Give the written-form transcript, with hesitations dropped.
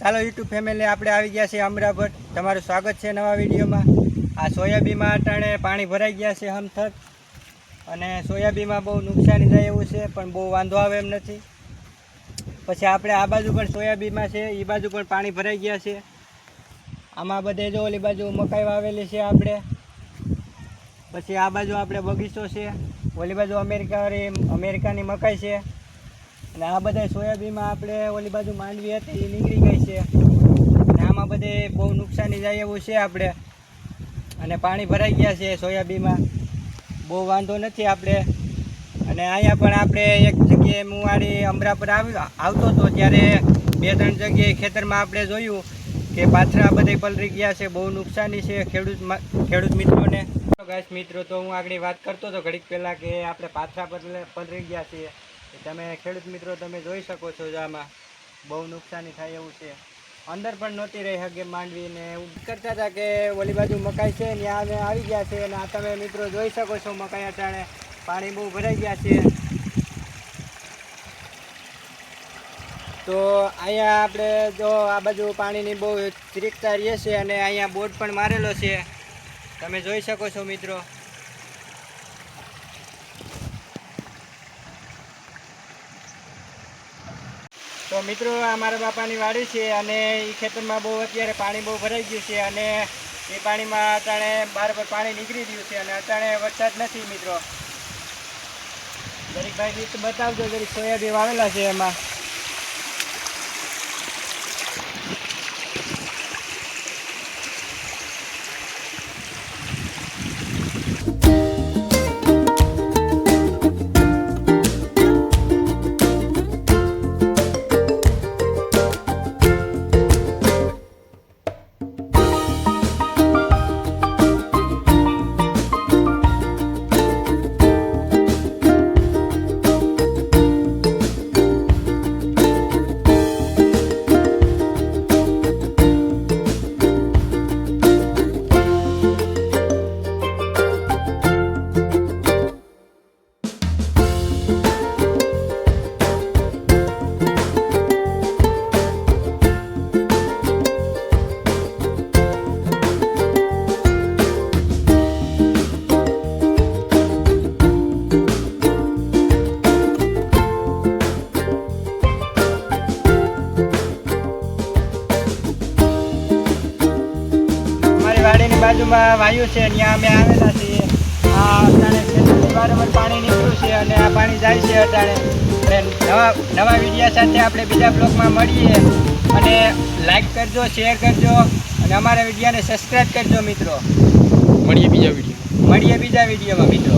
ચાલો YouTube family આપણે આવી ગયા છે અમરાપર. તમારું સ્વાગત છે નવા વિડીયોમાં. આ સોયાબીનમાં અટાણે પાણી ભરાઈ ગયા છે હમથર, અને સોયાબીનમાં બહુ નુકસાની થાય એવું છે, પણ બહુ વાંધો આવે એમ નથી. પછી આપણે આ બાજુ પણ સોયાબીનમાં છે, એ બાજુ પણ પાણી ભરાઈ ગયા છે. આમાં બધે જો ઓલી બાજુ મકાઈ વાવેલી છે આપણે. પછી આ બાજુ આપણે બગીચો છે, ઓલી બાજુ અમેરિકાની મકાઈ છે, અને આ બધા સોયાબીનમાં આપણે ઓલી બાજુ માંડવી હતી એ નીકળી ગઈ છે. અને આમાં બધે બહુ નુકસાની જાય એવું છે આપણે, અને પાણી ભરાઈ ગયા છે સોયાબીનમાં, બહુ વાંધો નથી આપણે. અને અહીંયા પણ આપણે એક જગ્યાએ હું આડી અમરાપર આવતો હતો ત્યારે 2-3 જગ્યાએ ખેતરમાં આપણે જોયું કે પાથરા બધે પલળી ગયા છે, બહુ નુકસાની છે ખેડૂત મિત્રોને. મિત્રો, તો હું આગળ વાત કરતો હતો ઘડીક પહેલાં કે આપણે પાથરા પલળી ગયા છીએ. તમે ખેડૂત મિત્રો તમે જોઈ શકો છો, આમાં બહુ નુકસાની થાય એવું છે. અંદર પણ નહોતી રહી શકે માંડવીને એવું કરતા હતા કે ઓલી બાજુ મકાઈ છે ત્યાં અમે આવી ગયા છે. અને આ તમે મિત્રો જોઈ શકો છો મકાઈ અટાણે પાણી બહુ ભરાઈ ગયા છે. તો અહીંયા આપણે જો આ બાજુ પાણીની બહુ ત્રિકતા રહે છે, અને અહીંયા બોર્ડ પણ મારેલો છે, તમે જોઈ શકો છો મિત્રો. તો મિત્રો, આ મારા બાપાની વાડી છે, અને એ ખેતરમાં બહુ અત્યારે પાણી બહુ ભરાઈ ગયું છે, અને એ પાણીમાં અટાણે બરાબર પાણી નીકળી ગયું છે, અને અટાણે વરસાદ નથી મિત્રો. જરીક ભાઈ રીત બતાવજો, જરીક સોયાબીન વાવેલા છે એમાં. વાડીની બાજુમાં વાયુ છે, ત્યાં અમે આવેલા છીએ. આ અટાણે ખેતરની બરાબર પાણી નીકળ્યું છે, અને આ પાણી જાય છે અટાણે. નવા વિડીયો સાથે આપણે બીજા બ્લોગમાં મળીએ, અને લાઈક કરજો, શેર કરજો, અને અમારા વિડીયોને સબસ્ક્રાઈબ કરજો મિત્રો. મળીએ બીજા વિડીયોમાં મિત્રો.